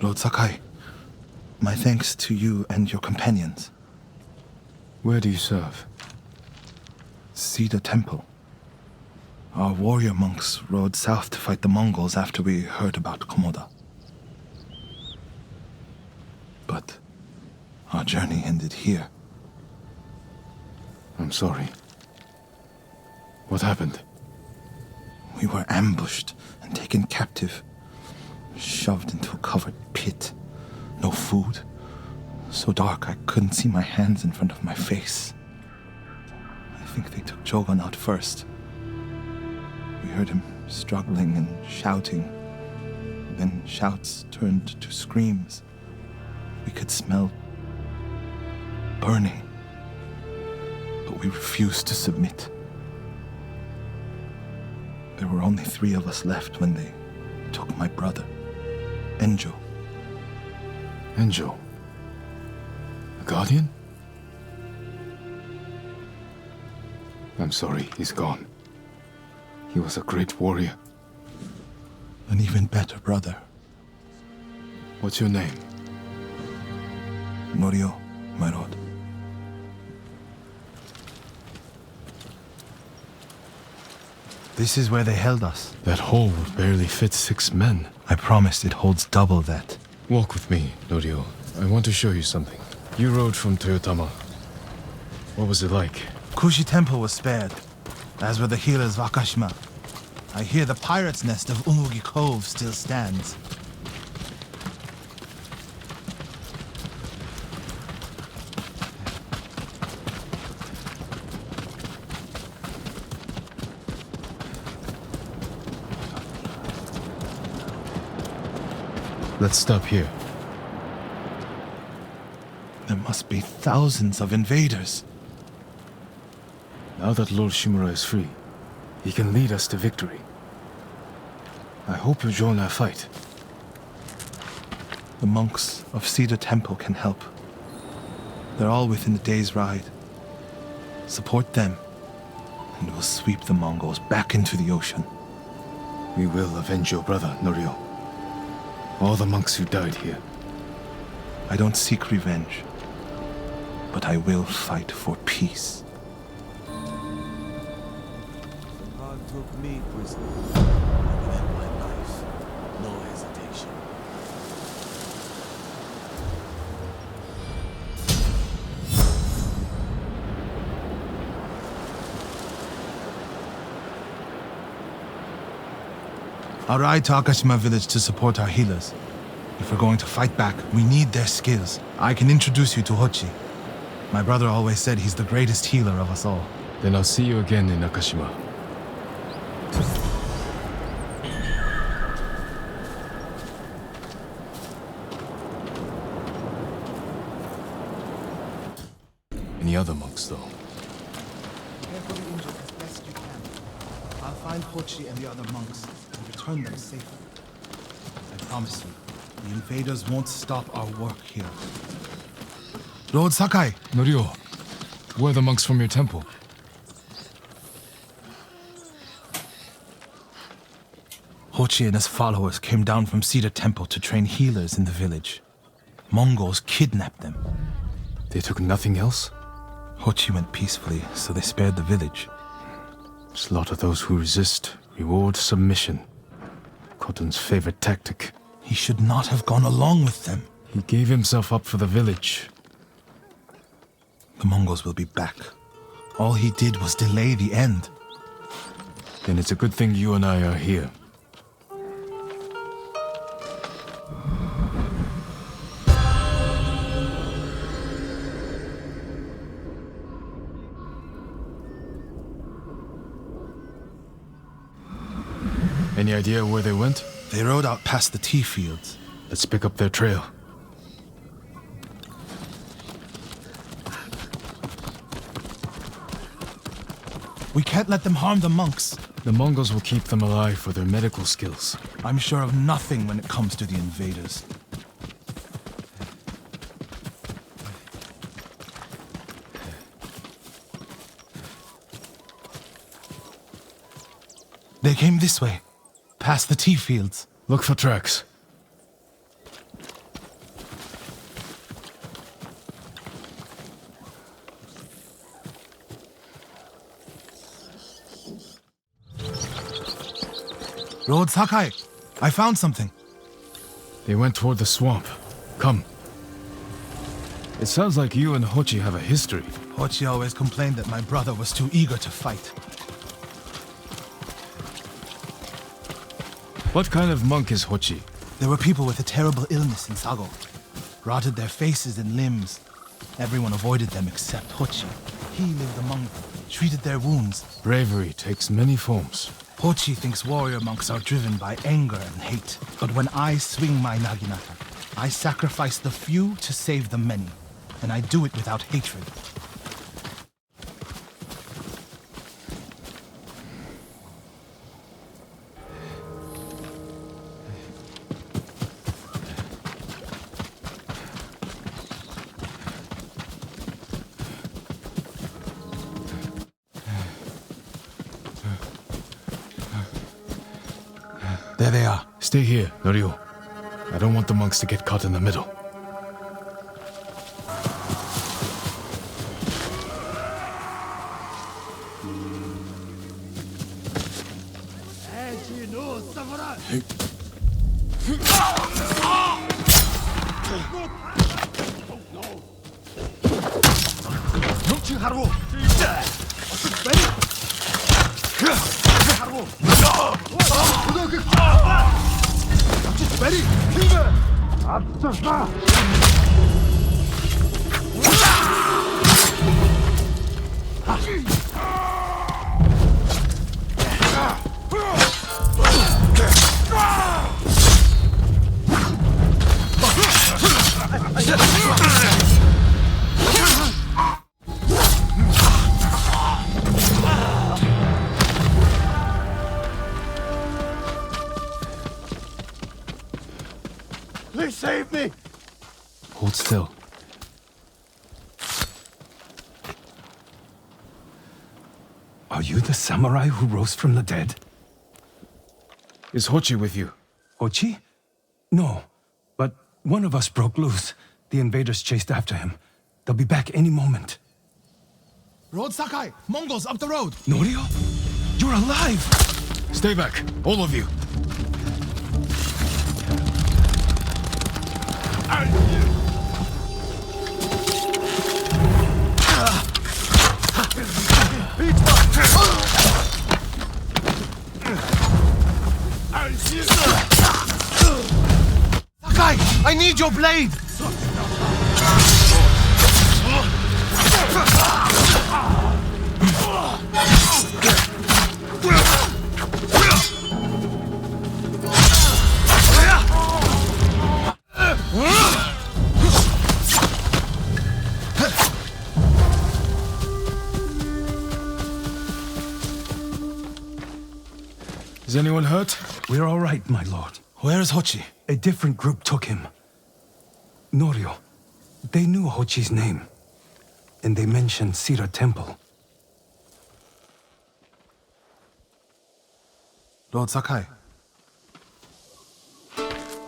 Lord Sakai, my thanks to you and your companions. Where do you serve? Cedar Temple. Our warrior monks rode south to fight the Mongols after we heard about Komoda. But our journey ended here. I'm sorry. What happened? We were ambushed and taken captive. Shoved into a covered pit. No food. So dark I couldn't see my hands in front of my face. I think they took Jogon out first. We heard him struggling and shouting. Then shouts turned to screams. We could smell burning. But we refused to submit. There were only 3 of us left when they took my brother, Enjo. Enjo? A guardian? I'm sorry, he's gone. He was a great warrior. An even better brother. What's your name? Norio, my lord. This is where they held us. That hole would barely fit 6 men. I promised it holds double that. Walk with me, Norio. I want to show you something. You rode from Toyotama. What was it like? Kushi Temple was spared, as were the healers of Akashima. I hear the pirate's nest of Umugi Cove still stands. Let's stop here. There must be thousands of invaders. Now that Lord Shimura is free, he can lead us to victory. I hope you join our fight. The monks of Cedar Temple can help. They're all within a day's ride. Support them, and we'll sweep the Mongols back into the ocean. We will avenge your brother, Norio. All the monks who died here. I don't seek revenge, but I will fight for peace. God took me prisoner. I will end my life. No hesitation. I'll ride to Akashima village to support our healers. If we're going to fight back, we need their skills. I can introduce you to Hochi. My brother always said he's the greatest healer of us all. Then I'll see you again in Akashima. Any other monks, though? Carefully injure as best you can. I'll find Hochi and the other monks and return them safely. I promise you, the invaders won't stop our work here. Lord Sakai! Norio, where are the monks from your temple? Hochi and his followers came down from Cedar Temple to train healers in the village. Mongols kidnapped them. They took nothing else? Hochi went peacefully, so they spared the village. Slaughter those who resist, reward submission. Khotun's favorite tactic. He should not have gone along with them. He gave himself up for the village. The Mongols will be back. All he did was delay the end. Then it's a good thing you and I are here. Any idea where they went? They rode out past the tea fields. Let's pick up their trail. We can't let them harm the monks. The Mongols will keep them alive for their medical skills. I'm sure of nothing when it comes to the invaders. They came this way, past the tea fields. Look for tracks. Lord Sakai, I found something. They went toward the swamp. Come. It sounds like you and Hochi have a history. Hochi always complained that my brother was too eager to fight. What kind of monk is Hochi? There were people with a terrible illness in Sago. Rotted their faces and limbs. Everyone avoided them except Hochi. He lived among them, treated their wounds. Bravery takes many forms. Hochi thinks warrior monks are driven by anger and hate. But when I swing my naginata, I sacrifice the few to save the many. And I do it without hatred. There they are. Stay here, Norio. I don't want the monks to get caught in the middle. Please save me! Hold still. Are you the samurai who rose from the dead? Is Hochi with you? Ochi? No, but one of us broke loose. The invaders chased after him. They'll be back any moment. Lord Sakai, Mongols up the road. Norio? You're alive! Stay back, all of you. Sakai, I need your blade! Is anyone hurt? We're all right, my lord. Where is Hochi? A different group took him. Norio. They knew Hochi's name. And they mentioned Sira Temple. Lord Sakai.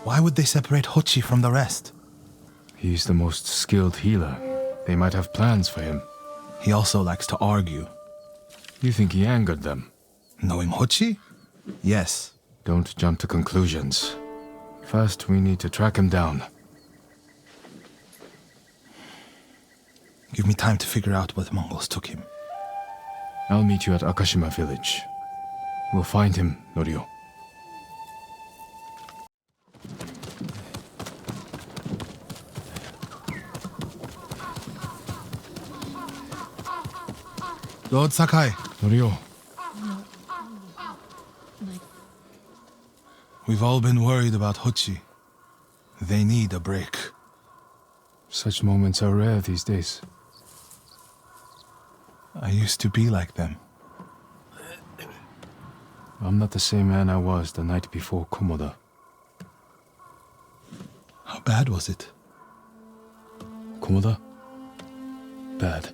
Why would they separate Hochi from the rest? He's the most skilled healer. They might have plans for him. He also likes to argue. You think he angered them? Knowing Hochi? Yes. Don't jump to conclusions. First, we need to track him down. Give me time to figure out where the Mongols took him. I'll meet you at Akashima village. We'll find him, Norio. Lord Sakai. Norio. We've all been worried about Hochi. They need a break. Such moments are rare these days. I used to be like them. I'm not the same man I was the night before Komoda. How bad was it? Komoda? Bad.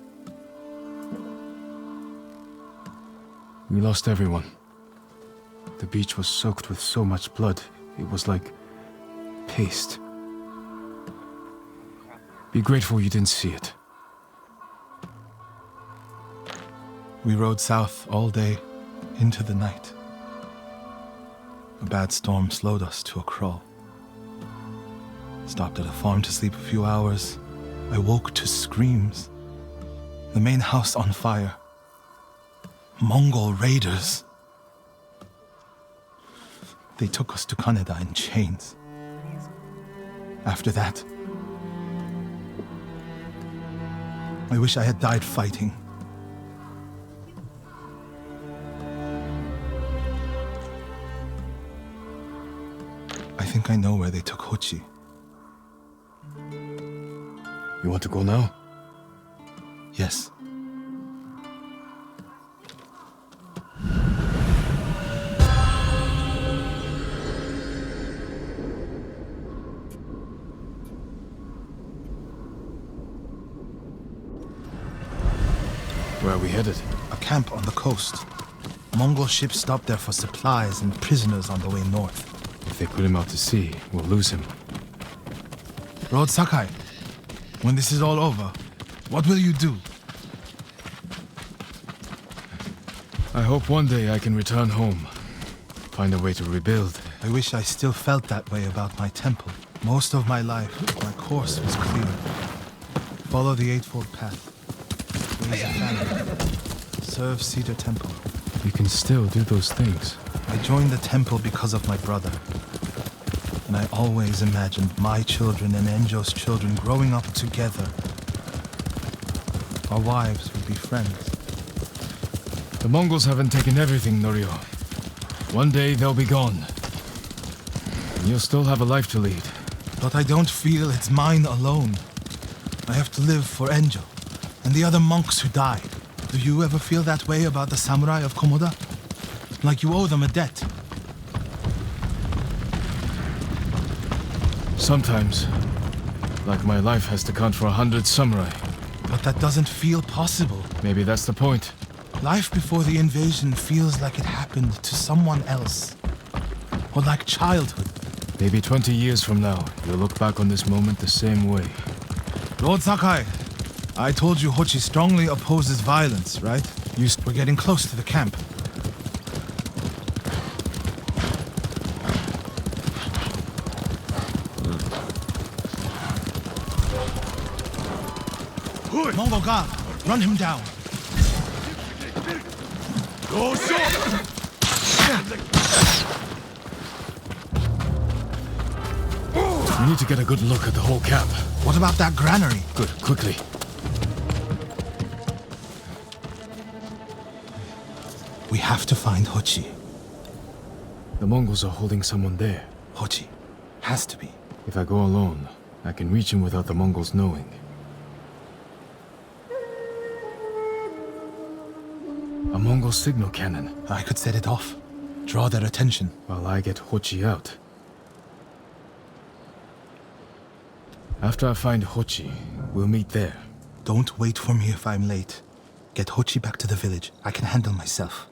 We lost everyone. The beach was soaked with so much blood, it was like paste. Be grateful you didn't see it. We rode south all day, into the night. A bad storm slowed us to a crawl. Stopped at a farm to sleep a few hours. I woke to screams. The main house on fire. Mongol raiders. They took us to Kaneda in chains. After that, I wish I had died fighting. I think I know where they took Hochi. You want to go now? Yes. Where are we headed? A camp on the coast. Mongol ships stopped there for supplies and prisoners on the way north. If they put him out to sea, we'll lose him. Lord Sakai, when this is all over, what will you do? I hope one day I can return home. Find a way to rebuild. I wish I still felt that way about my temple. Most of my life, my course was clear. Follow the Eightfold Path. Raise a family. Serve Cedar Temple. You can still do those things. I joined the temple because of my brother. And I always imagined my children and Enjo's children growing up together. Our wives would be friends. The Mongols haven't taken everything, Norio. One day they'll be gone. And you'll still have a life to lead. But I don't feel it's mine alone. I have to live for Enjo and the other monks who died. Do you ever feel that way about the samurai of Komoda? Like you owe them a debt? Sometimes, like my life has to count for 100 samurai. But that doesn't feel possible. Maybe that's the point. Life before the invasion feels like it happened to someone else. Or like childhood. Maybe 20 years from now, you'll look back on this moment the same way. Lord Sakai, I told you Hochi strongly opposes violence, right? We're getting close to the camp. Mongol guard, run him down. We need to get a good look at the whole camp. What about that granary? Good, quickly. We have to find Hochi. The Mongols are holding someone there. Hochi. Has to be. If I go alone, I can reach him without the Mongols knowing. A Mongol signal cannon. I could set it off. Draw their attention. While I get Hochi out. After I find Hochi, we'll meet there. Don't wait for me if I'm late. Get Hochi back to the village. I can handle myself.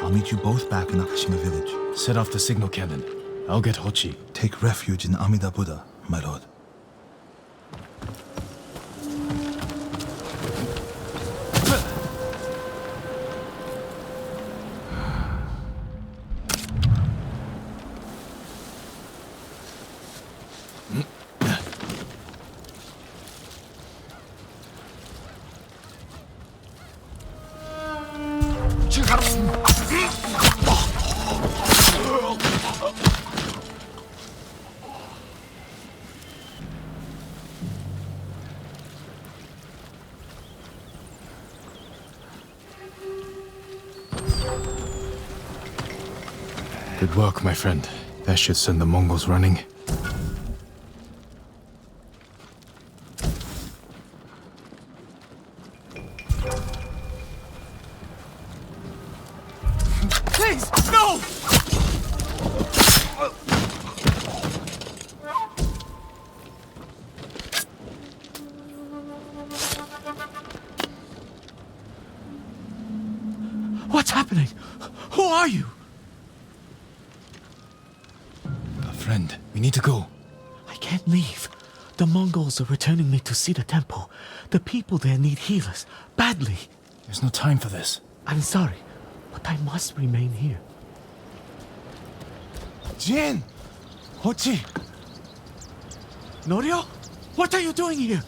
I'll meet you both back in Akashima village. Set off the signal cannon. I'll get Hochi. Take refuge in Amida Buddha, my lord. Good work, my friend. That should send the Mongols running. Please, no! What's happening? Who are you? Friend, we need to go. I can't leave. The Mongols are returning me to Cedar Temple. The people there need healers, badly. There's no time for this. I'm sorry, but I must remain here. Jin! Hochi! Norio? What are you doing here?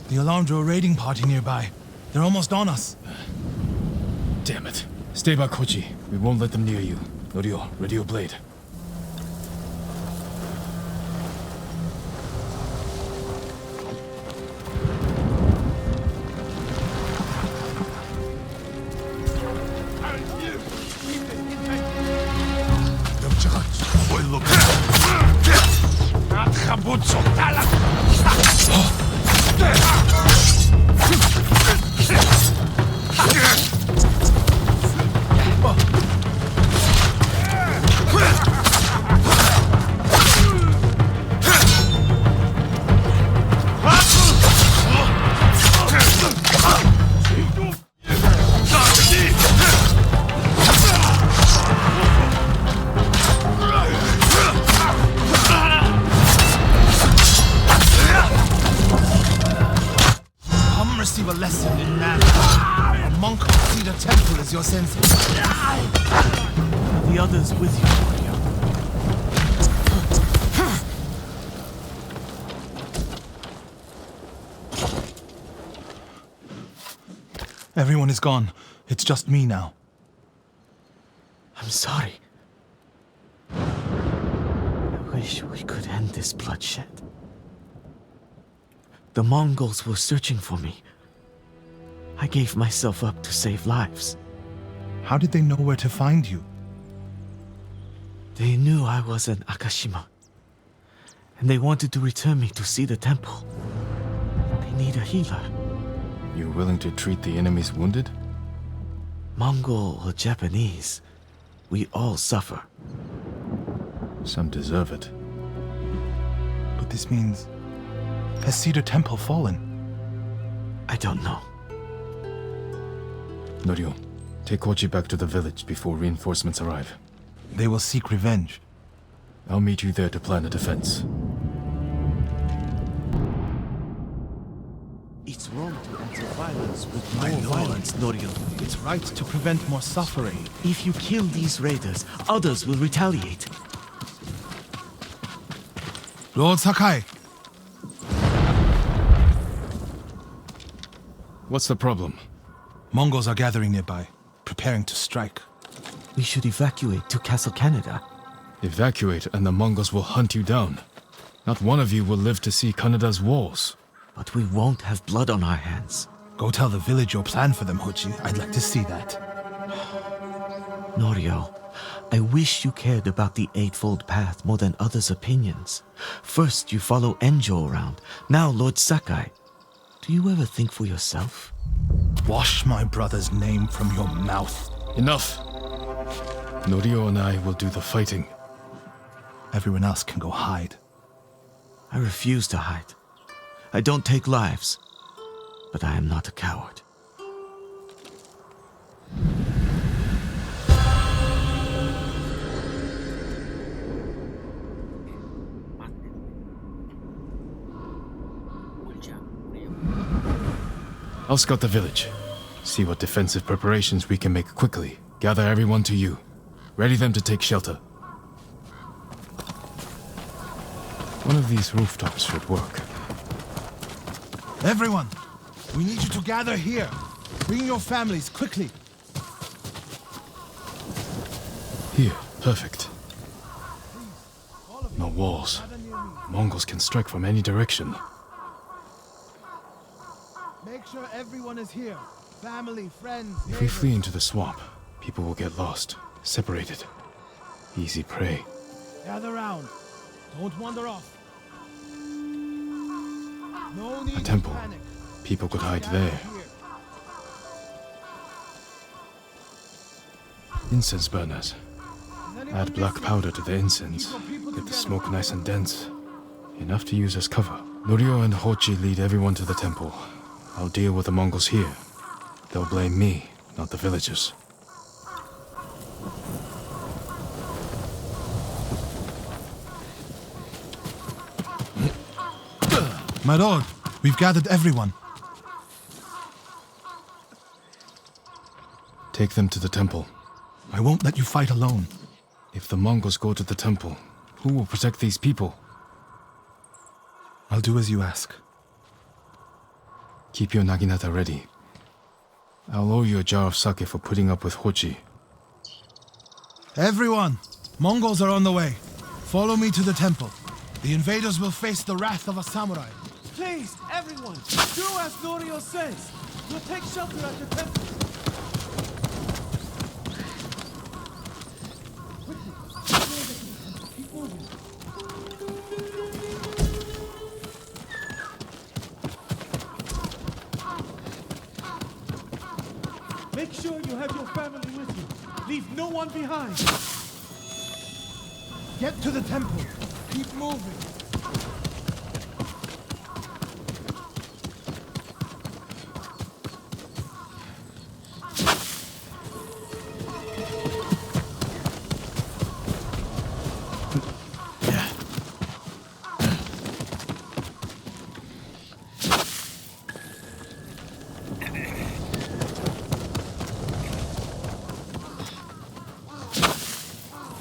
The alarmed a raiding party nearby. They're almost on us. Damn it. Stay back, Hochi. We won't let them near you. Norio, ready your blade. Receive a lesson in man. A monk of Cedar Temple is your sensei. The others with you, Norio. Everyone is gone. It's just me now. I'm sorry. I wish we could end this bloodshed. The Mongols were searching for me. I gave myself up to save lives. How did they know where to find you? They knew I was an Akashima, and they wanted to return me to see the temple. They need a healer. You willing to treat the enemy's wounded? Mongol or Japanese, we all suffer. Some deserve it. But this means... Has Cedar Temple fallen? I don't know. Norio, take Hochi back to the village before reinforcements arrive. They will seek revenge. I'll meet you there to plan a defense. It's wrong to enter violence with more violence, Norio. It's right to prevent more suffering. If you kill these raiders, others will retaliate. Lord Sakai! What's the problem? Mongols are gathering nearby, preparing to strike. We should evacuate to Castle Canada. Evacuate and the Mongols will hunt you down. Not one of you will live to see Kanada's walls. But we won't have blood on our hands. Go tell the village your plan for them, Hochi. I'd like to see that. Norio, I wish you cared about the Eightfold Path more than others' opinions. First you follow Enjo around, now Lord Sakai. Do you ever think for yourself? Wash my brother's name from your mouth. Enough! Norio and I will do the fighting. Everyone else can go hide. I refuse to hide. I don't take lives, but I am not a coward. I'll scout the village. See what defensive preparations we can make quickly. Gather everyone to you. Ready them to take shelter. One of these rooftops should work. Everyone! We need you to gather here. Bring your families, quickly. Here, perfect. No walls. Mongols can strike from any direction. Make sure everyone is here. Family, friends. If we flee into the swamp, people will get lost, separated. Easy prey. Gather round. Don't wander off. No need A temple. to panic. People could hide there. Here. Incense burners. Add black powder to the incense. Get the smoke nice and dense. Enough to use as cover. Norio and Hochi lead everyone to the temple. I'll deal with the Mongols here. They'll blame me, not the villagers. My lord, we've gathered everyone. Take them to the temple. I won't let you fight alone. If the Mongols go to the temple, Who will protect these people? I'll do as you ask. Keep your naginata ready. I'll owe you a jar of sake for putting up with Hochi. Everyone, Mongols are on the way. Follow me to the temple. The invaders will face the wrath of a samurai. Please, everyone, do as Norio says. We'll take shelter at the temple. Make sure you have your family with you. Leave no one behind. Get to the temple. Keep moving.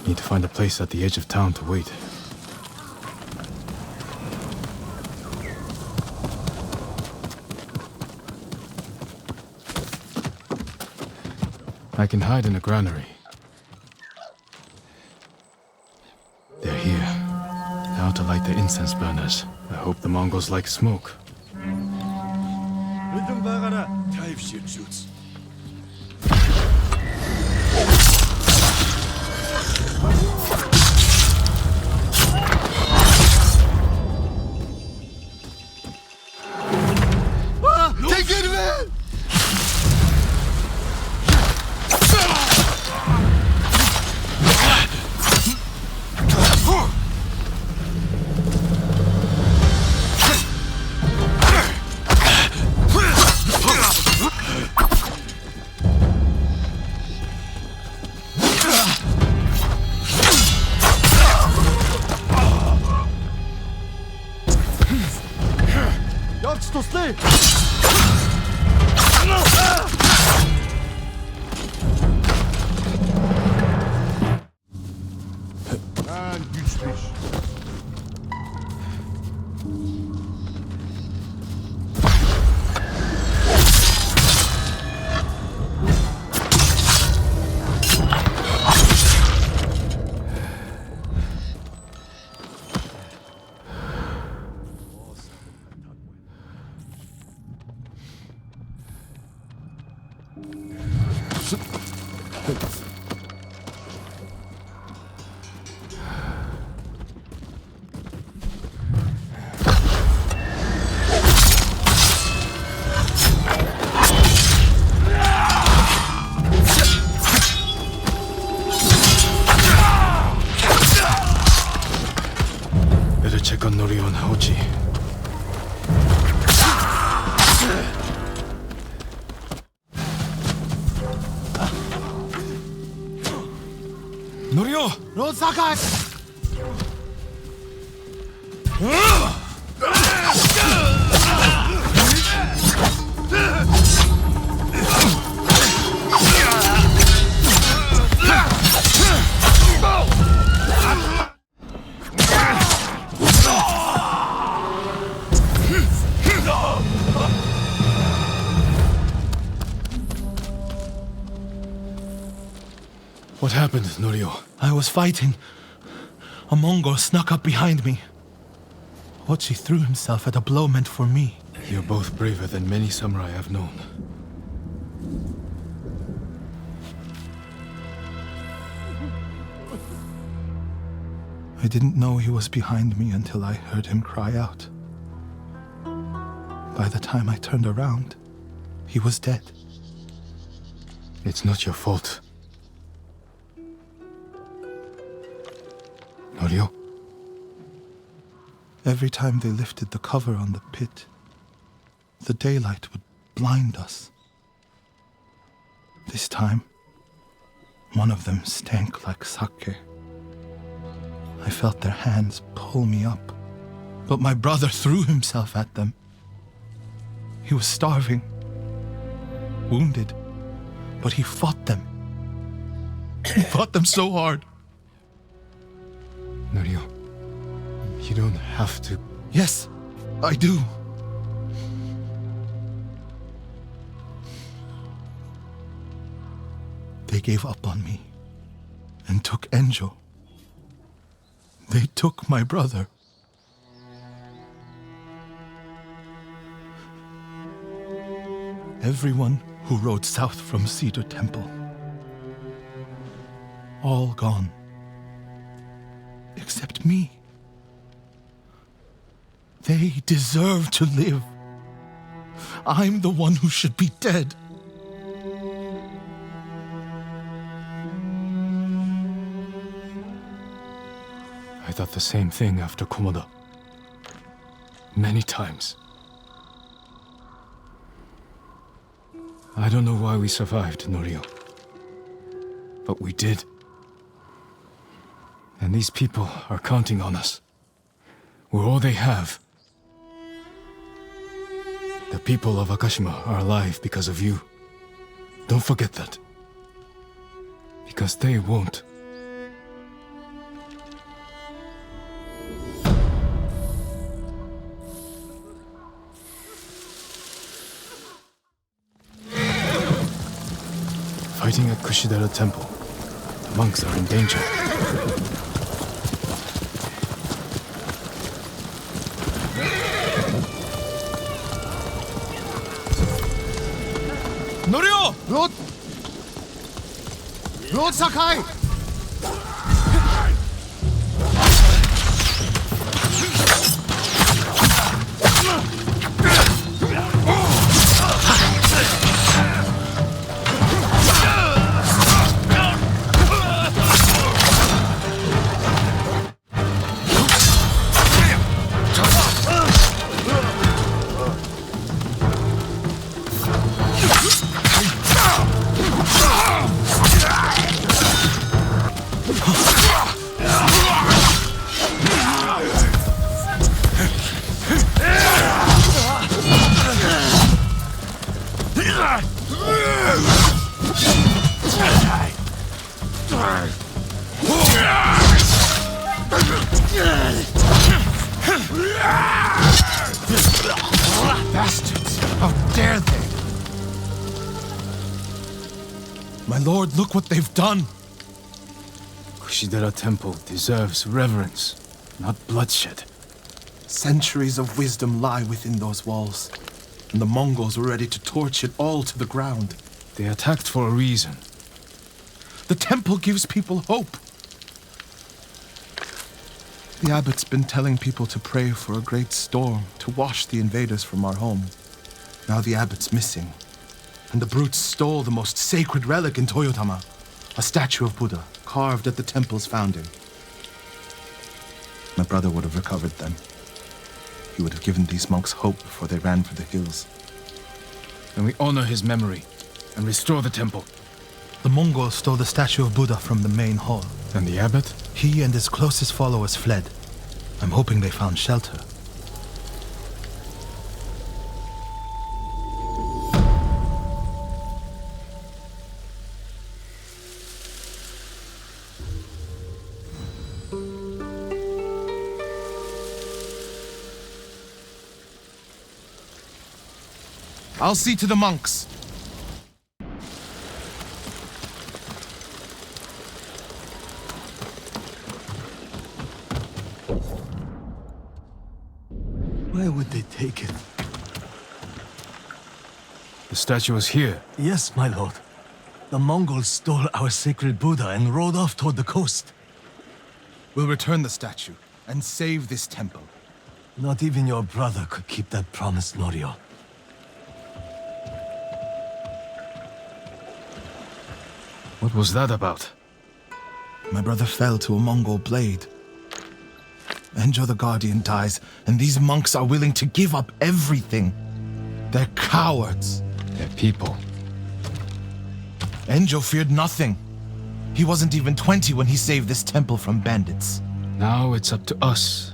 Need to find a place at the edge of town to wait. I can hide in a granary. They're here. Now to light the incense burners. I hope the Mongols like smoke. Take it, man! Better check on Norio and Hochi. Norio! Lord Sakai! What happened, Norio? I was fighting. A Mongol snuck up behind me. Hochi threw himself at a blow meant for me. You're both braver than many samurai I've known. I didn't know he was behind me until I heard him cry out. By the time I turned around, he was dead. It's not your fault. Norio? Every time they lifted the cover on the pit, the daylight would blind us. This time, one of them stank like sake. I felt their hands pull me up, but my brother threw himself at them. He was starving, wounded, but he fought them. He fought them so hard. Norio. You don't have to. Yes, I do. They gave up on me and took Enjo. They took my brother. Everyone who rode south from Cedar Temple. All gone. Except me. They deserve to live. I'm the one who should be dead. I thought the same thing after Komoda. Many times. I don't know why we survived, Norio. But we did. And these people are counting on us. We're all they have. The people of Akashima are alive because of you. Don't forget that. Because they won't. Fighting at Kushidera Temple. The monks are in danger. Norio! Lord Sakai! Bastards! How dare they! My lord, look what they've done! Kushidera Temple deserves reverence, not bloodshed. Centuries of wisdom lie within those walls, and the Mongols were ready to torch it all to the ground. They attacked for a reason. The temple gives people hope. The abbot's been telling people to pray for a great storm to wash the invaders from our home. Now the abbot's missing, and the brutes stole the most sacred relic in Toyotama, a statue of Buddha carved at the temple's founding. My brother would have recovered them. He would have given these monks hope before they ran for the hills. And we honor his memory and restore the temple. The Mongols stole the statue of Buddha from the main hall. And the abbot? He and his closest followers fled. I'm hoping they found shelter. I'll see to the monks. Where would they take it? The statue is here. Yes, my lord. The Mongols stole our sacred Buddha and rode off toward the coast. We'll return the statue and save this temple. Not even your brother could keep that promise, Norio. What was that about? My brother fell to a Mongol blade. Enjo the Guardian dies, and these monks are willing to give up everything. They're cowards. They're people. Enjo feared nothing. He wasn't even 20 when he saved this temple from bandits. Now it's up to us.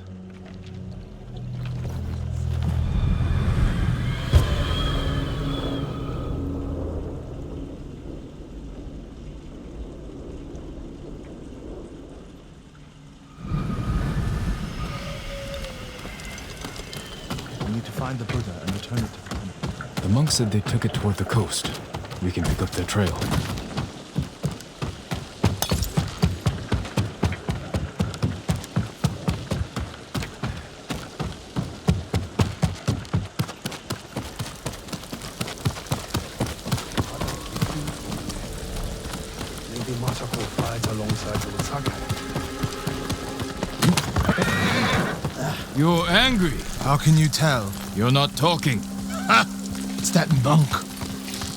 find the Buddha and return it to the temple? The monks said they took it toward the coast. We can pick up their trail. Maybe Masako fights alongside with Sakai. You're angry. How can you tell? You're not talking. Ha! It's that monk.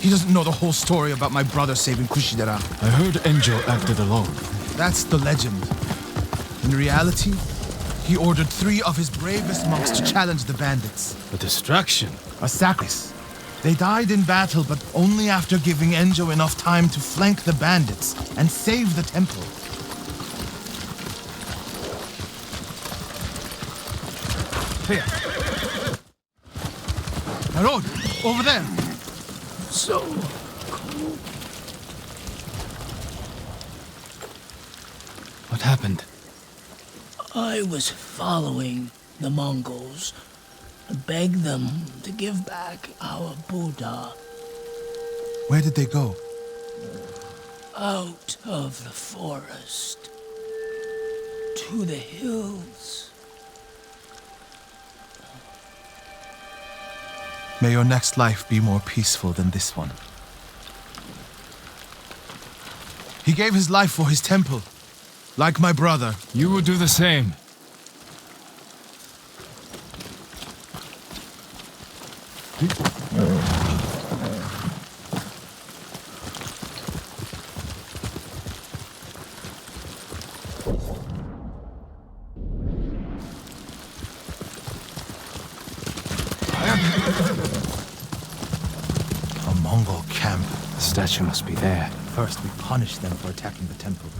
He doesn't know the whole story about my brother saving Kushidera. I heard Enjo acted alone. That's the legend. In reality, he ordered 3 of his bravest monks to challenge the bandits. A distraction. A sacrifice. They died in battle, but only after giving Enjo enough time to flank the bandits and save the temple. Here. My road, over there. So cold. What happened? I was following the Mongols to beg them to give back our Buddha Where did they go? out of the forest to the hills. May your next life be more peaceful than this one. He gave his life for his temple, like my brother. You will do the same. A Mongol camp. The statue must be there. First, we punish them for attacking the temple.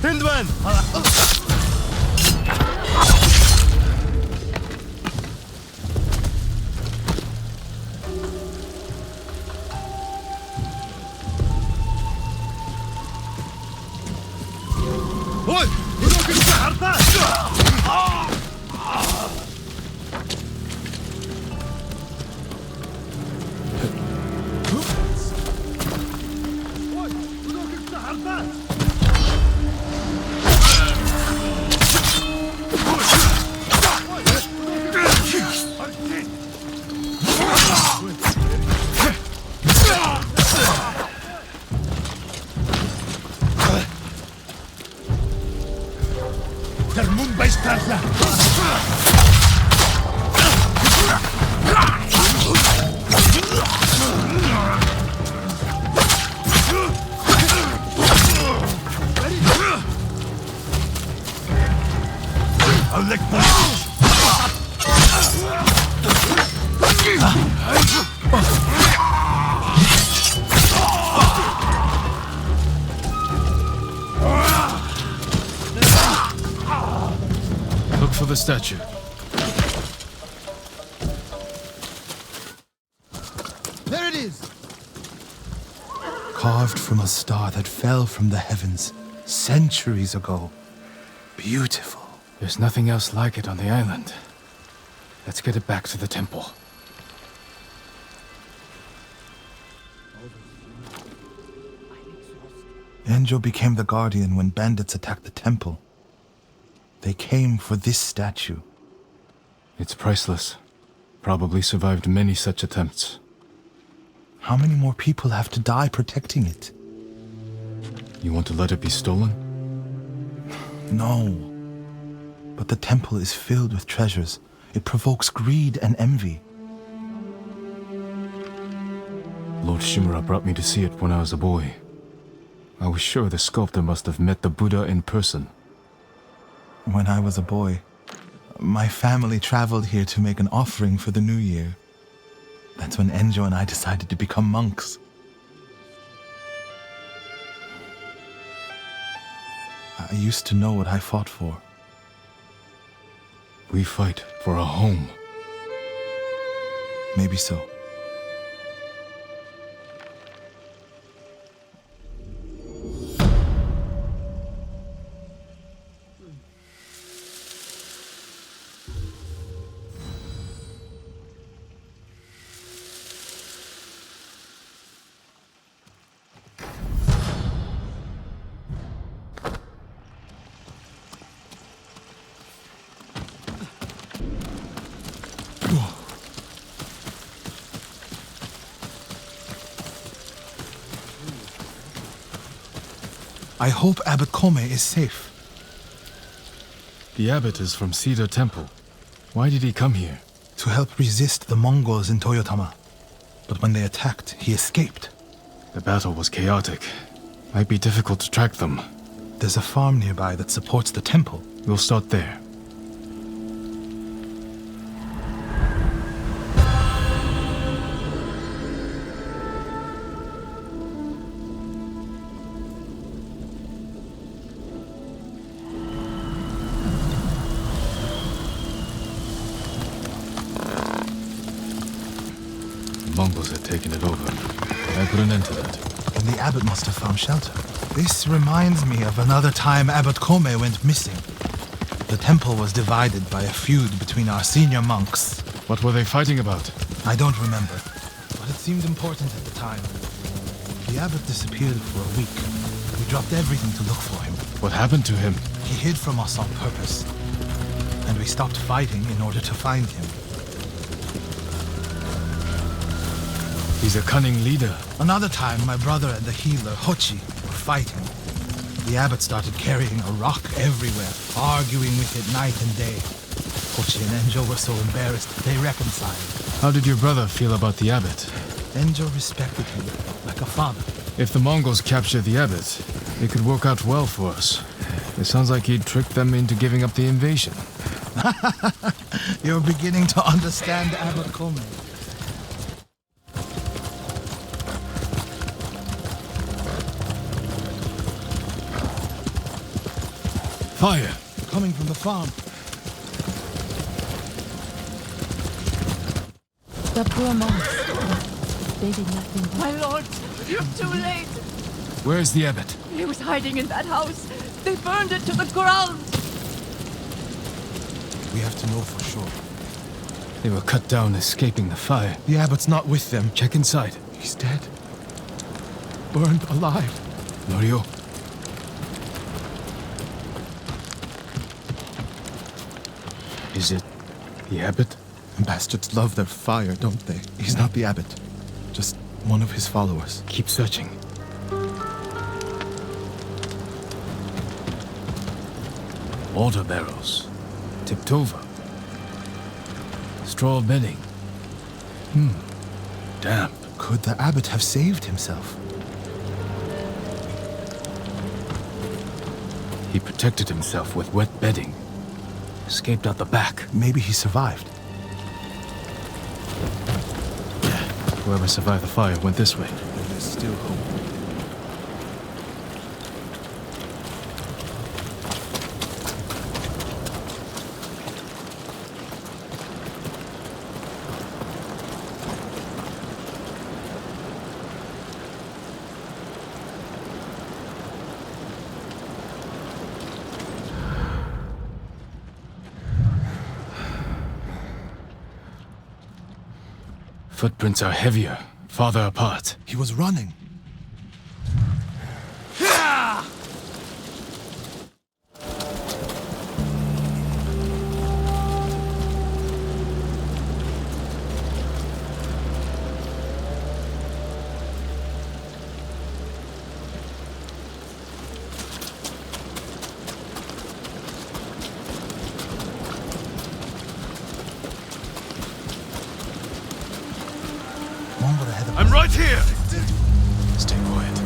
Hindman! Oi! Idoki harta! Oi! Idoki harta! Der Mumbai-Stadler! Look for the statue. There it is! Carved from a star that fell from the heavens centuries ago. Beautiful. There's nothing else like it on the island. Let's get it back to the temple. Enjo became the guardian when bandits attacked the temple. They came for this statue. It's priceless. Probably survived many such attempts. How many more people have to die protecting it? You want to let it be stolen? No. But the temple is filled with treasures. It provokes greed and envy. Lord Shimura brought me to see it when I was a boy. I was sure the sculptor must have met the Buddha in person. When I was a boy, my family traveled here to make an offering for the new year. That's when Enjo and I decided to become monks. I used to know what I fought for. We fight for a home. Maybe so. I hope Abbot Kome is safe. The abbot is from Cedar Temple. Why did he come here? To help resist the Mongols in Toyotama. But when they attacked, he escaped. The battle was chaotic. Might be difficult to track them. There's a farm nearby that supports the temple. We'll start there. The Mongols had taken it over. I put an end to that. And the abbot must have found shelter. This reminds me of another time Abbot Kome went missing. The temple was divided by a feud between our senior monks. What were they fighting about? I don't remember, but it seemed important at the time. The abbot disappeared for a week. We dropped everything to look for him. What happened to him? He hid from us on purpose, and we stopped fighting in order to find him. He's a cunning leader. Another time, my brother and the healer, Hochi, were fighting. The abbot started carrying a rock everywhere, arguing with it night and day. Hochi and Enjo were so embarrassed, they reconciled. How did your brother feel about the abbot? Enjo respected him, like a father. If the Mongols capture the abbot, it could work out well for us. It sounds like he'd tricked them into giving up the invasion. You're beginning to understand Abbot Kome. Fire! Coming from the farm. The poor monks. They did nothing. My lord, you're too late. Where's the abbot? He was hiding in that house. They burned it to the ground. We have to know for sure. They were cut down escaping the fire. The abbot's not with them. Check inside. He's dead. Burned alive. Norio? Is it the abbot? Bastards love their fire, don't they? He's not the abbot. Just one of his followers. Keep searching. Water barrels. Tipped over. Straw bedding. Damp. Could the abbot have saved himself? He protected himself with wet bedding. Escaped out the back. Maybe he survived. Whoever survived the fire went this way. There's still hope. Footprints are heavier, farther apart. He was running. I'm right here! Stay quiet.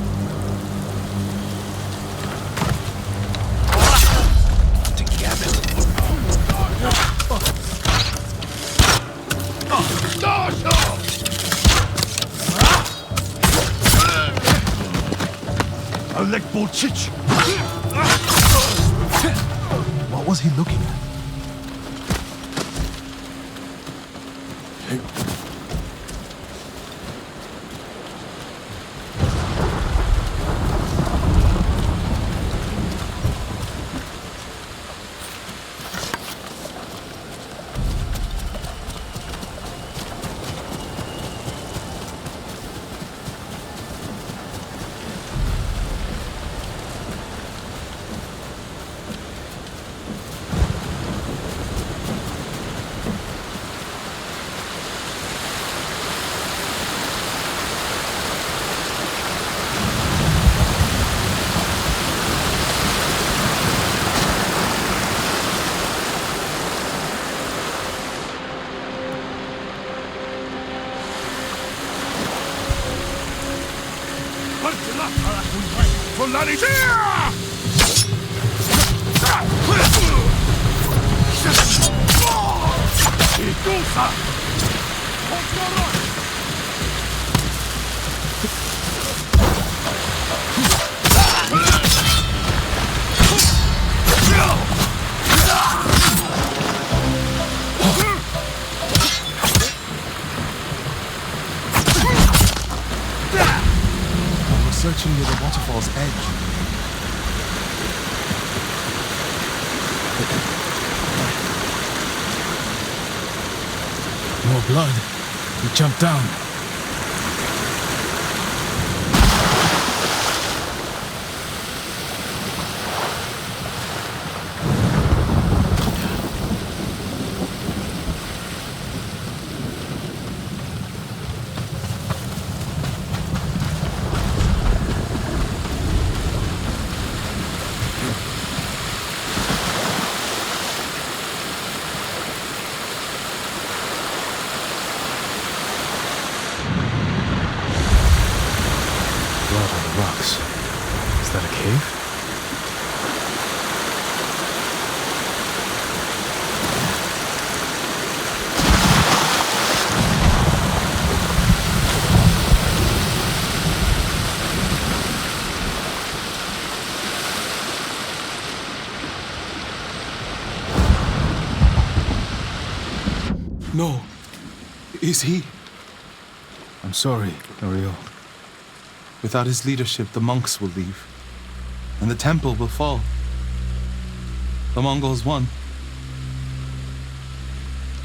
What was he looking at? Searching near the waterfall's edge. More blood. He jumped down. Rocks. Is that a cave? No. Is he? I'm sorry, Norio. Without his leadership, the monks will leave, and the temple will fall. The Mongols won.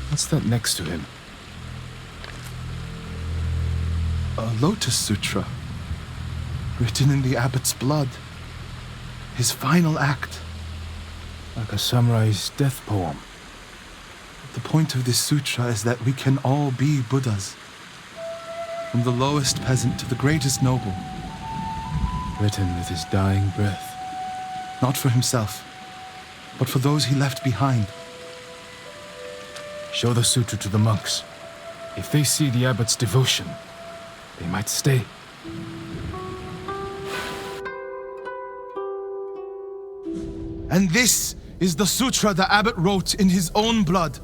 What's that next to him? A Lotus Sutra, written in the abbot's blood. His final act. Like a samurai's death poem. The point of this sutra is that we can all be Buddhas. From the lowest peasant to the greatest noble. Written with his dying breath. Not for himself, but for those he left behind. Show the sutra to the monks. If they see the abbot's devotion, they might stay. And this is the sutra the abbot wrote in his own blood.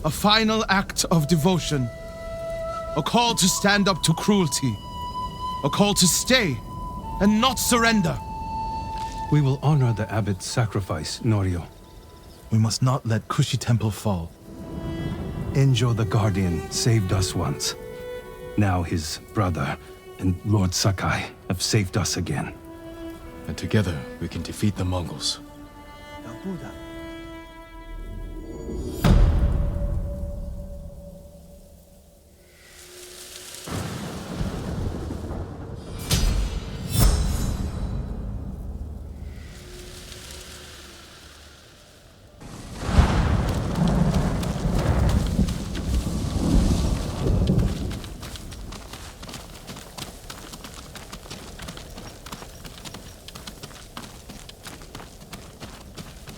A final act of devotion. A call to stand up to cruelty. A call to stay and not surrender. We will honor the abbot's sacrifice, Norio. We must not let Kushi Temple fall. Enjo the Guardian saved us once. Now his brother and Lord Sakai have saved us again. And together we can defeat the Mongols.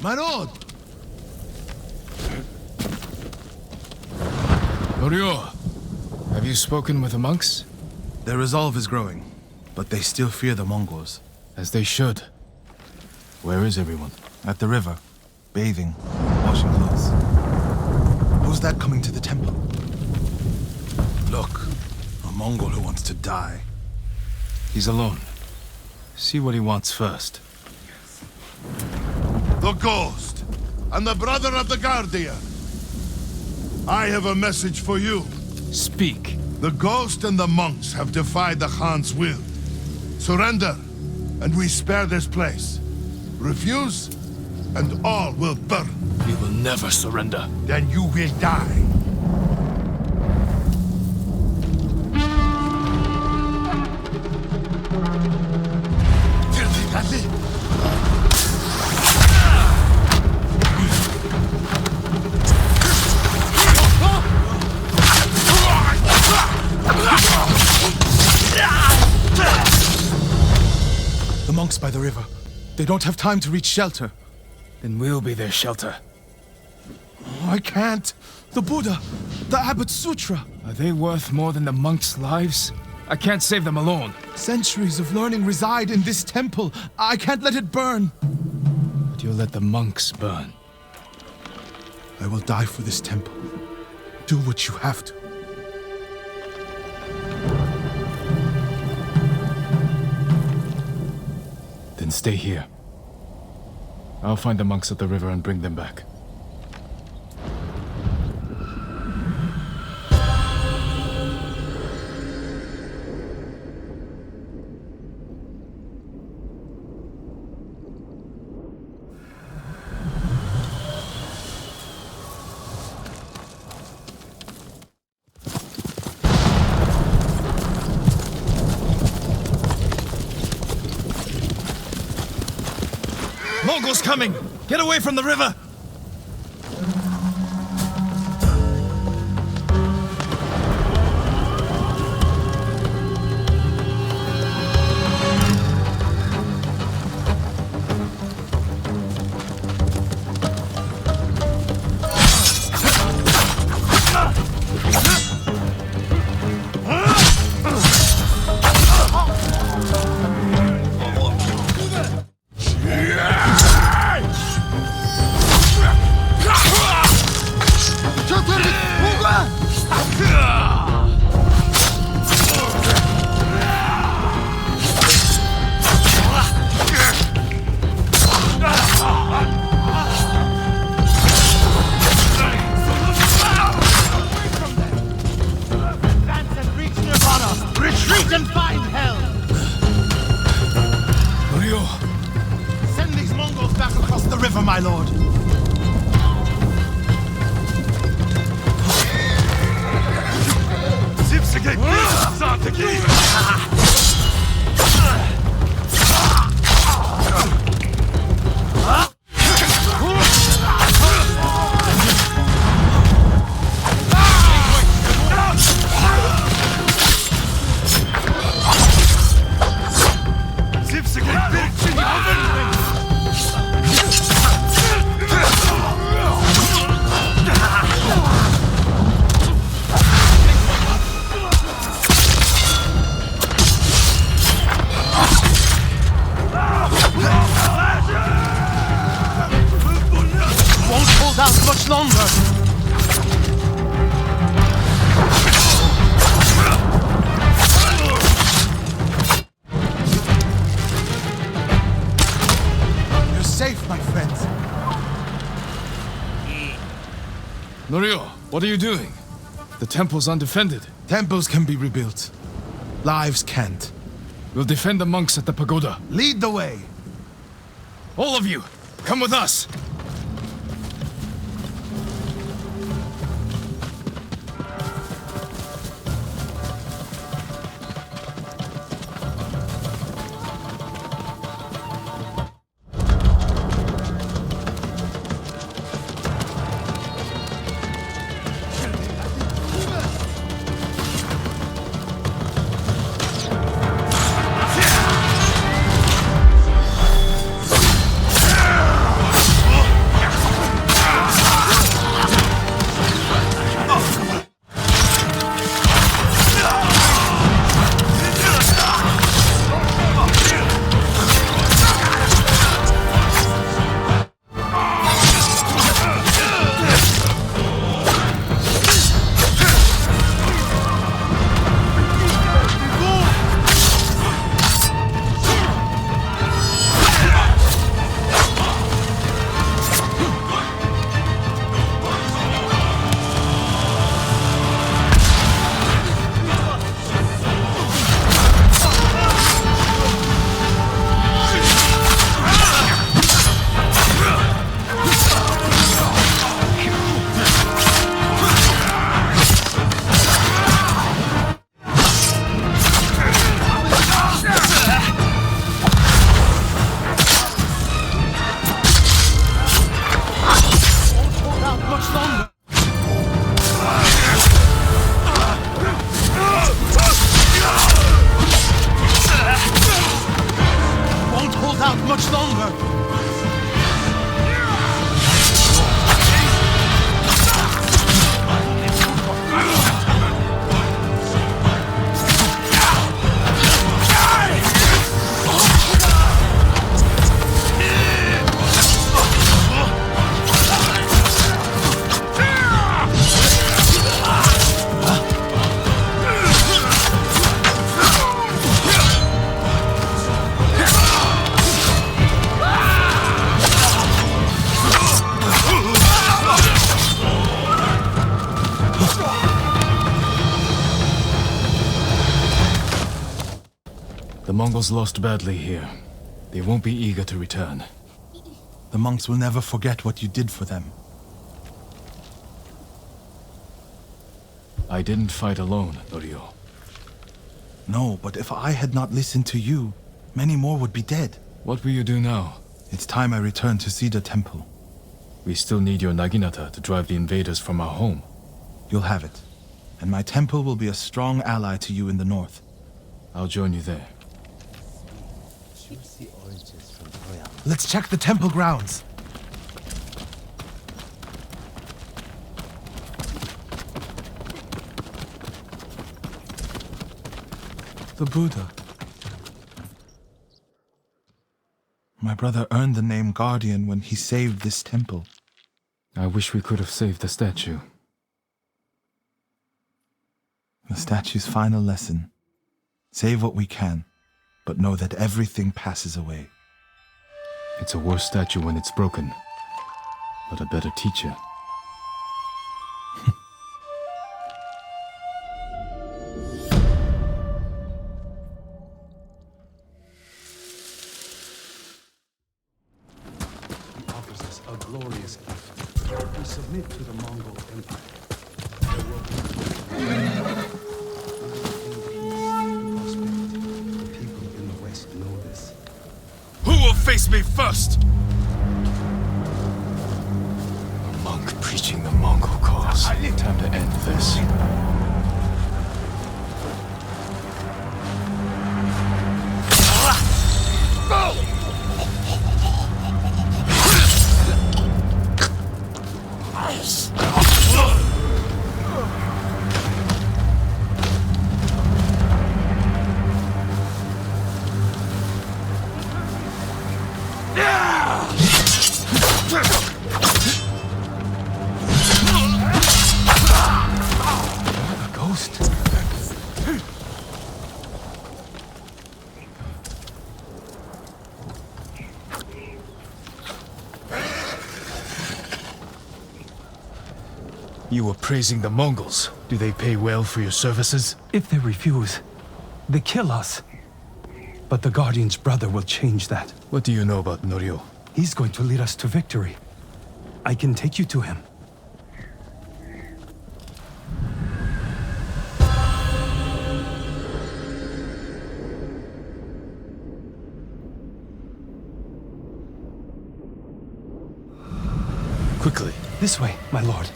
My lord! Norio, have you spoken with the monks? Their resolve is growing, but they still fear the Mongols. As they should. Where is everyone? At the river, bathing, washing clothes. Who's that coming to the temple? Look, a Mongol who wants to die. He's alone. See what he wants first. The Ghost, and the brother of the Guardian. I have a message for you. Speak. The Ghost and the monks have defied the Khan's will. Surrender, and we spare this place. Refuse, and all will burn. We will never surrender. Then you will die. The monks by the river. They don't have time to reach shelter. Then we'll be their shelter. Oh, I can't. The Buddha, the Abbot's Sutra. Are they worth more than the monks' lives? I can't save them alone. Centuries of learning reside in this temple. I can't let it burn. But you'll let the monks burn. I will die for this temple. Do what you have to. Then stay here. I'll find the monks at the river and bring them back. Mongols coming! Get away from the river! Retreat and find hell! Norio! Send these Mongols back across the river, my lord. Much longer! You're safe, my friends. Norio, what are you doing? The temple's undefended. Temples can be rebuilt. Lives can't. We'll defend the monks at the pagoda. Lead the way. All of you, come with us! The Mongols lost badly here. They won't be eager to return. The monks will never forget what you did for them. I didn't fight alone, Norio. No, but if I had not listened to you, many more would be dead. What will you do now? It's time I return to Cedar Temple. We still need your Naginata to drive the invaders from our home. You'll have it. And my temple will be a strong ally to you in the north. I'll join you there. Let's check the temple grounds. The Buddha. My brother earned the name Guardian when he saved this temple. I wish we could have saved the statue. The statue's final lesson. Save what we can, but know that everything passes away. It's a worse statue when it's broken, but a better teacher. He offers us a glorious gift. We submit to the Mongol Empire. There will be prosperity. The people in the West know this. Who will face me first? A monk preaching the Mongol cause. Time to end this. You were praising the Mongols. Do they pay well for your services? If they refuse, they kill us. But the Guardian's brother will change that. What do you know about Norio? He's going to lead us to victory. I can take you to him. Quickly. This way, my lord.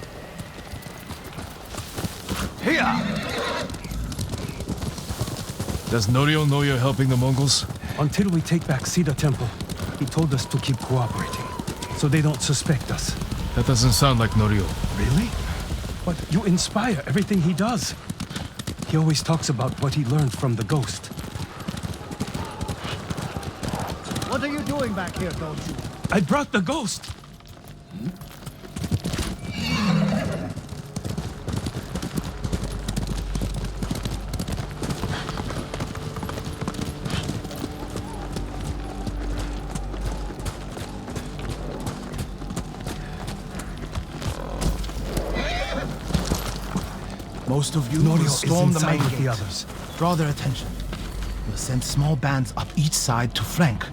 Does Norio know you're helping the Mongols? Until we take back Cedar Temple, he told us to keep cooperating, so they don't suspect us. That doesn't sound like Norio. Really? But you inspire everything he does. He always talks about what he learned from the ghost. What are you doing back here, don't you? I brought the ghost! Most of you will Norio storm is the main inside with gate. the others. Draw their attention. We'll send small bands up each side to flank.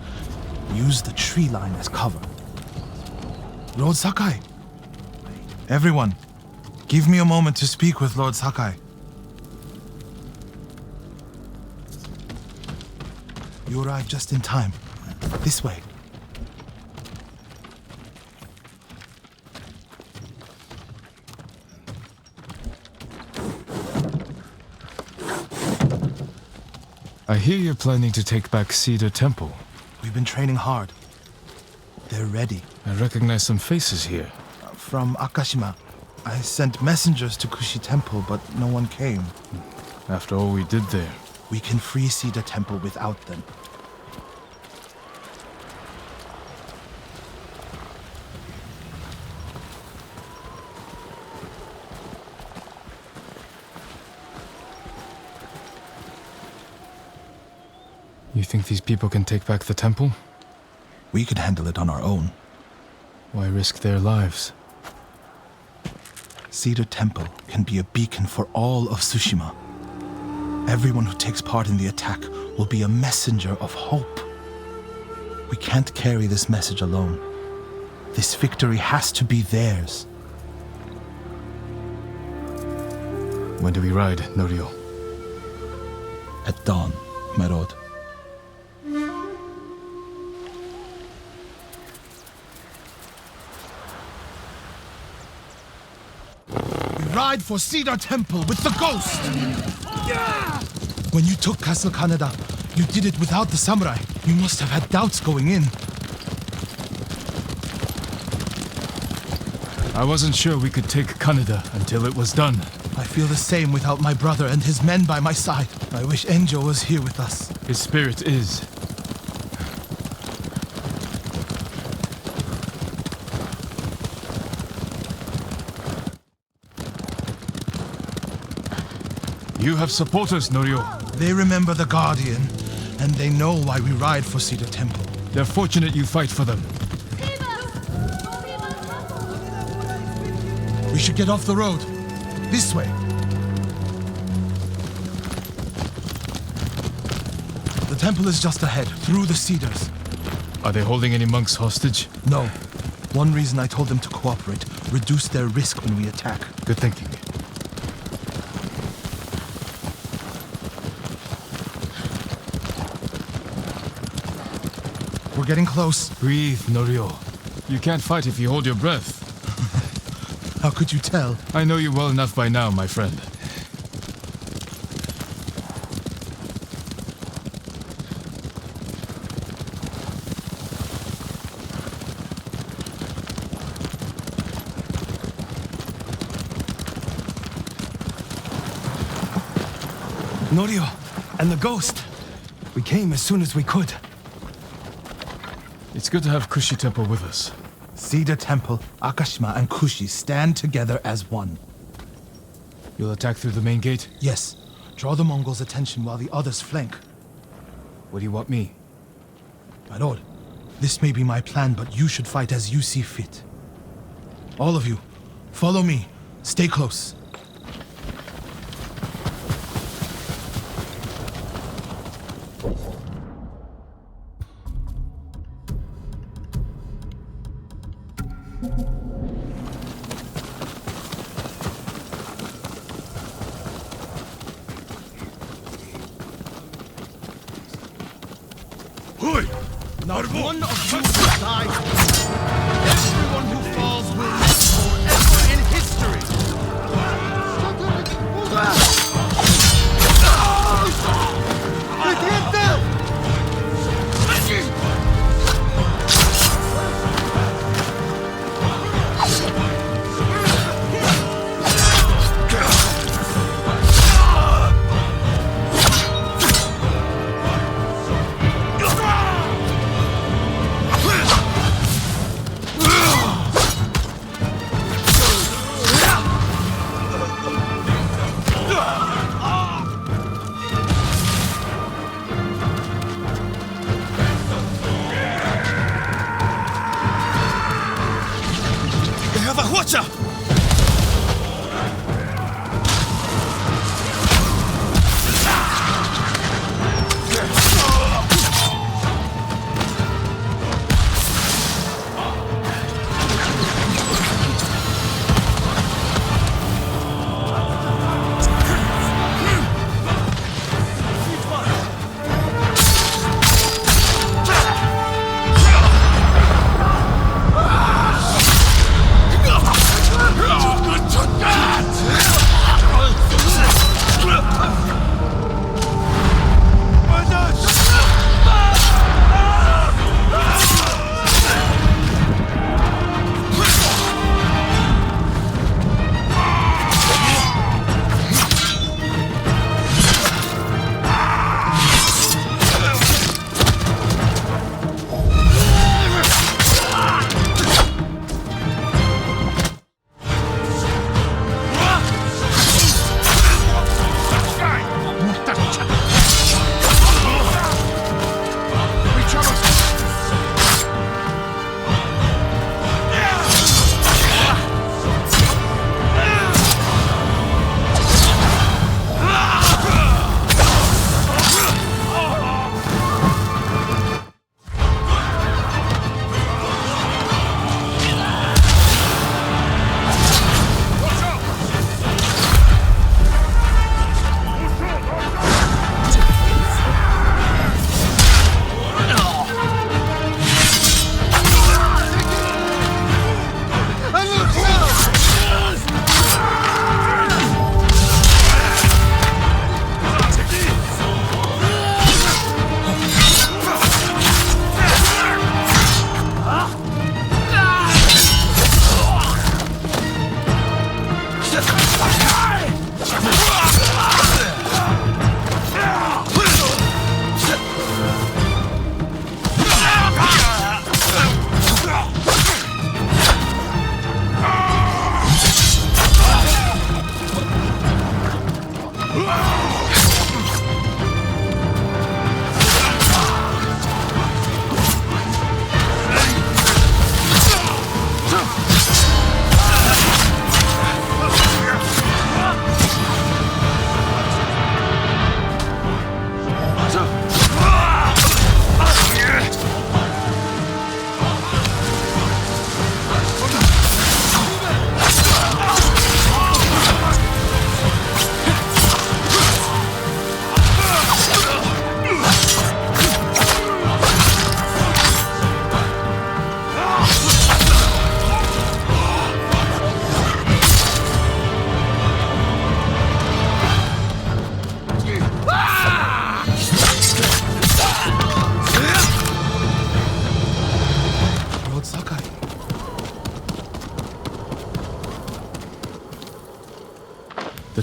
Use the tree line as cover. Lord Sakai! Everyone, give me a moment to speak with Lord Sakai. You arrived just in time. This way. I hear you're planning to take back Cedar Temple. We've been training hard. They're ready. I recognize some faces here. From Akashima. I sent messengers to Kushi Temple, but no one came. After all we did there. We can free Cedar Temple without them. You think these people can take back the temple? We could handle it on our own. Why risk their lives? Cedar Temple can be a beacon for all of Tsushima. Everyone who takes part in the attack will be a messenger of hope. We can't carry this message alone. This victory has to be theirs. When do we ride, Norio? At dawn, my lord. We ride for Cedar Temple with the ghost! When you took Castle Kaneda, you did it without the samurai. You must have had doubts going in. I wasn't sure we could take Kaneda until it was done. I feel the same without my brother and his men by my side. I wish Enjo was here with us. His spirit is. You have supporters, Norio. They remember the Guardian, and they know why we ride for Cedar Temple. They're fortunate you fight for them. We should get off the road. This way. The temple is just ahead, through the cedars. Are they holding any monks hostage? No. One reason I told them to cooperate, reduce their risk when we attack. Good thinking. We're getting close. Breathe, Norio. You can't fight if you hold your breath. How could you tell? I know you well enough by now, my friend. Norio and the ghost. We came as soon as we could. It's good to have Kushi Temple with us. Cedar Temple, Akashima, and Kushi stand together as one. You'll attack through the main gate? Yes. Draw the Mongols' attention while the others flank. What do you want me? My lord, this may be my plan, but you should fight as you see fit. All of you, follow me. Stay close. Not one of you will die. Everyone who falls will live forever in history.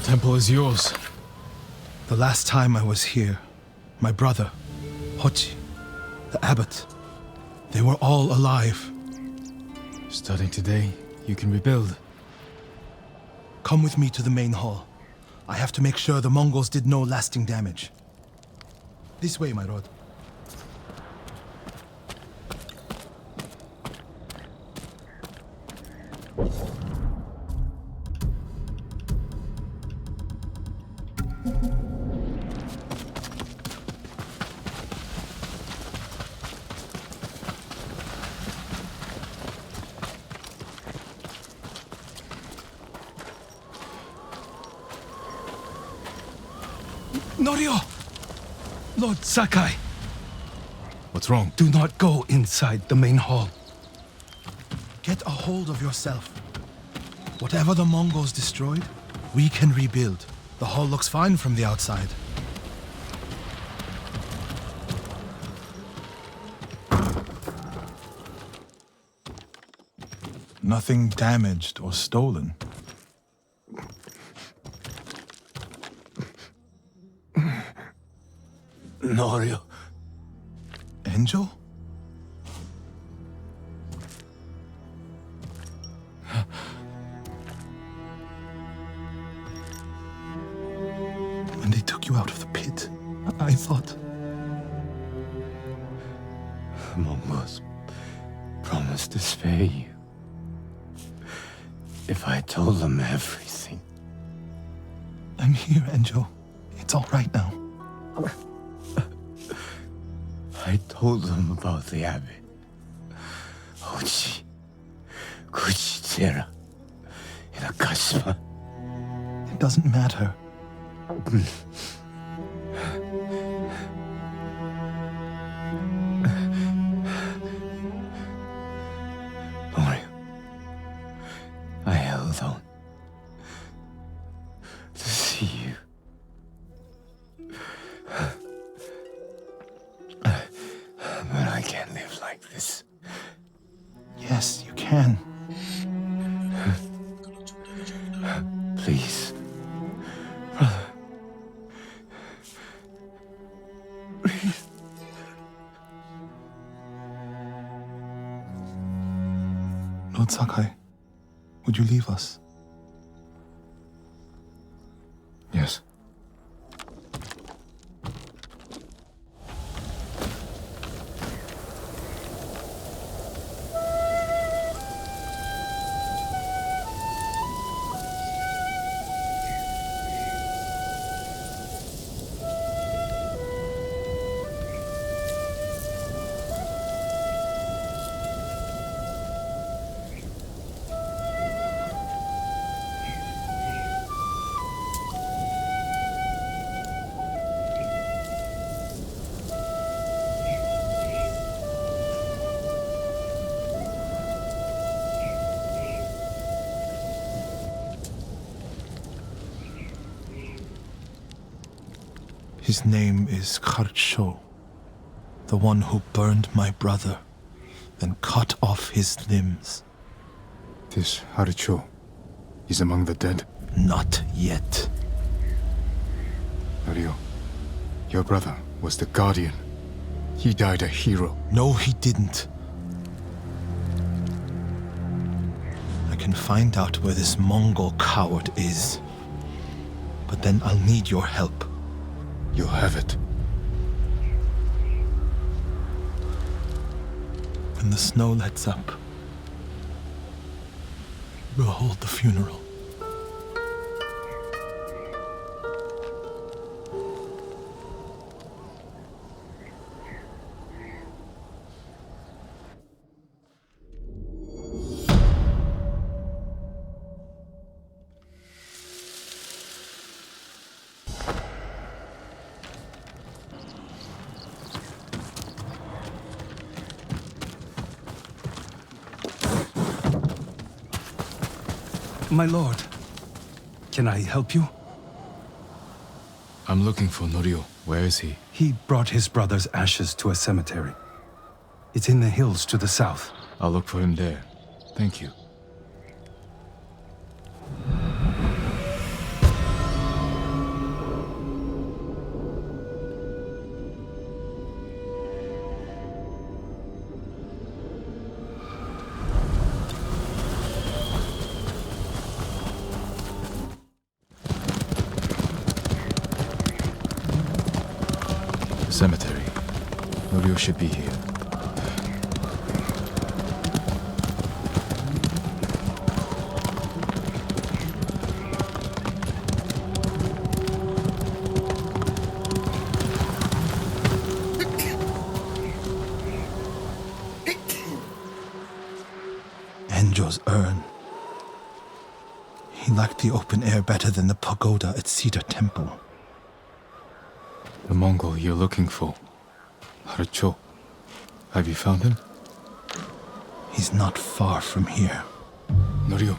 temple is yours. The last time I was here, my brother, Hochi, the abbot, they were all alive. Starting today, you can rebuild. Come with me to the main hall. I have to make sure the Mongols did no lasting damage. This way, my lord. Norio! Lord Sakai! What's wrong? Do not go inside the main hall. Get a hold of yourself. Whatever the Mongols destroyed, we can rebuild. The hall looks fine from the outside. Nothing damaged or stolen. Norio. Angel? When they took you out of the pit, I thought... The Mongols promised to spare you. If I told them everything. I'm here, Angel. It's all right now. I told them about the abbot. Hochi, Kuchitera, and Akashima. It doesn't matter. Norio, I held on to see you. But I can't live like this. Yes, you can. Please, brother. Breathe. Lord Sakai, would you leave us? Yes. His name is Kharcho, the one who burned my brother, then cut off his limbs. This Haricho is among the dead? Not yet. Norio, your brother was the Guardian. He died a hero. No, he didn't. I can find out where this Mongol coward is. But then I'll need your help. You'll have it. When the snow lets up, we'll hold the funeral. My lord, can I help you? I'm looking for Norio. Where is he? He brought his brother's ashes to a cemetery. It's in the hills to the south. I'll look for him there. Thank you. Cemetery. Norio should be here. Enjo's urn. He liked the open air better than the pagoda at Cedar Temple. The Mongol you're looking for. Harcho. Have you found him? He's not far from here. Norio,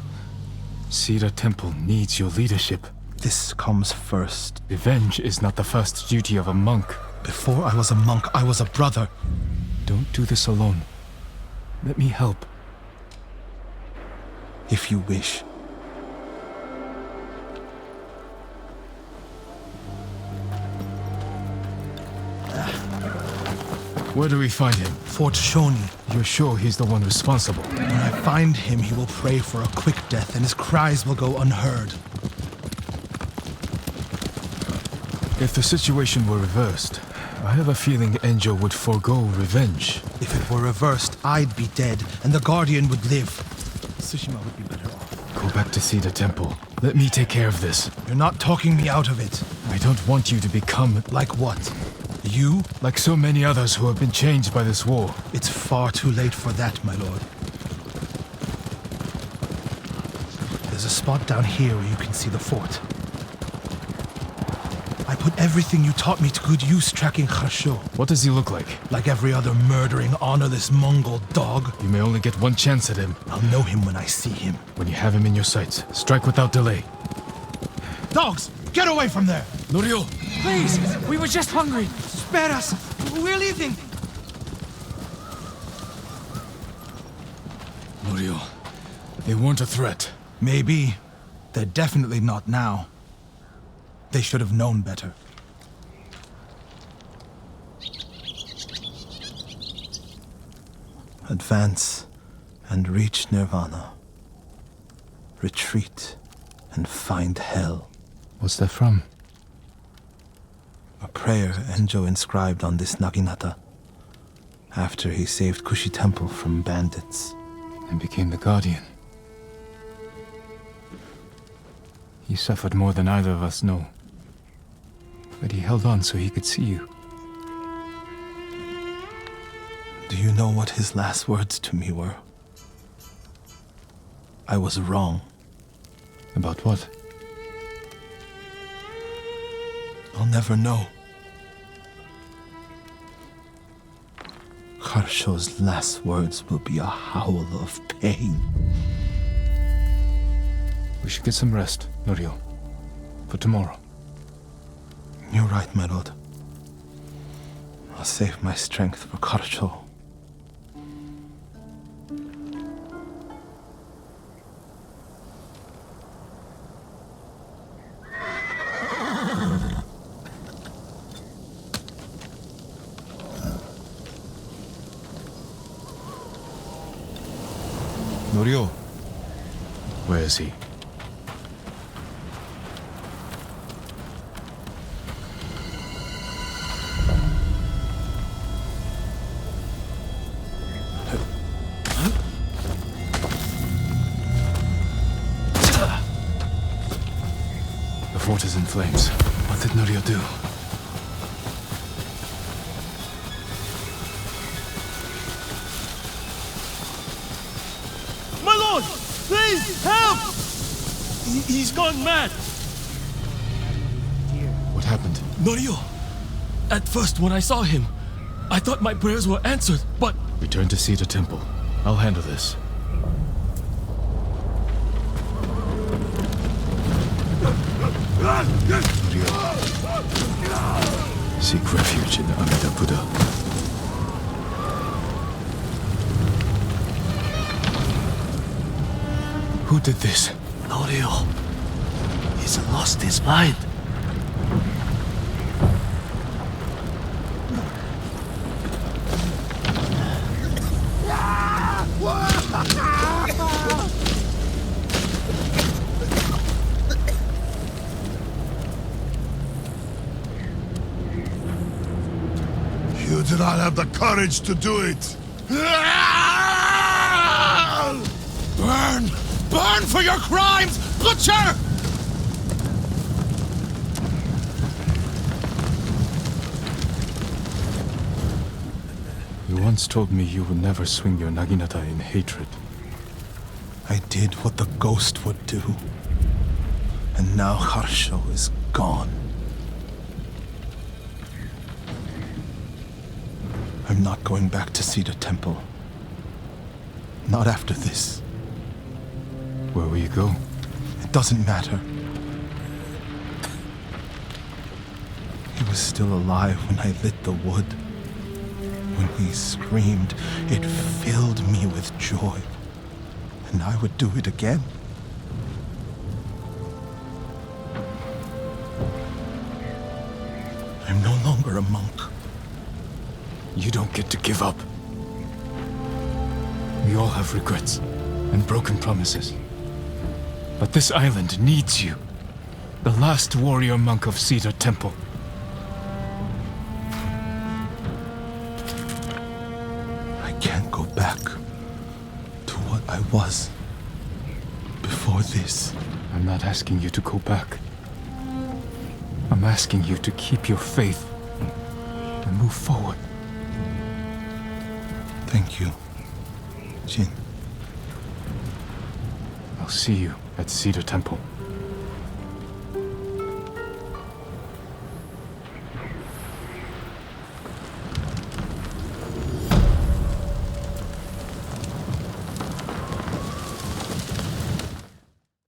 Cedar Temple needs your leadership. This comes first. Revenge is not the first duty of a monk. Before I was a monk, I was a brother. Don't do this alone. Let me help. If you wish. Where do we find him? Fort Shoni. You're sure he's the one responsible? When I find him, he will pray for a quick death, and his cries will go unheard. If the situation were reversed, I have a feeling Enjo would forego revenge. If it were reversed, I'd be dead, and the Guardian would live. Tsushima would be better off. Go back to Cedar Temple. Let me take care of this. You're not talking me out of it. I don't want you to become... Like what? You? Like so many others who have been changed by this war. It's far too late for that, my lord. There's a spot down here where you can see the fort. I put everything you taught me to good use tracking Kharsho. What does he look like? Like every other murdering, honorless Mongol dog. You may only get one chance at him. I'll know him when I see him. When you have him in your sights, strike without delay. Dogs! Get away from there! Norio! Please! We were just hungry! Spare us! We're leaving! Norio, they weren't a threat. Maybe. They're definitely not now. They should have known better. Advance and reach Nirvana. Retreat and find hell. What's that from? A prayer Enjo inscribed on this Naginata after he saved Kushi Temple from bandits. And became the Guardian. He suffered more than either of us know. But he held on so he could see you. Do you know what his last words to me were? I was wrong. About what? I'll never know. Kharsho's last words will be a howl of pain. We should get some rest, Norio. For tomorrow. You're right, my lord. I'll save my strength for Kharsho. Norio. Where is he? The fort is in flames. What did Norio do? My lord! Please, help! He's gone mad! What happened? Norio! At first, when I saw him, I thought my prayers were answered, but... Return to Cedar Temple. I'll handle this. Norio. Seek refuge in Amida Buddha. Who did this? Norio. He's lost his mind. You do not have the courage to do it. Burn! Burn for your crimes, butcher! You once told me you would never swing your naginata in hatred. I did what the ghost would do. And now Harsho is gone. I'm not going back to Cedar Temple. Not after this. Where will you go? It doesn't matter. He was still alive when I lit the wood. When he screamed, it filled me with joy. And I would do it again. I'm no longer a monk. You don't get to give up. We all have regrets and broken promises. But this island needs you. The last warrior monk of Cedar Temple. I can't go back to what I was before this. I'm not asking you to go back. I'm asking you to keep your faith and move forward. Thank you, Jin. I'll see you at Cedar Temple.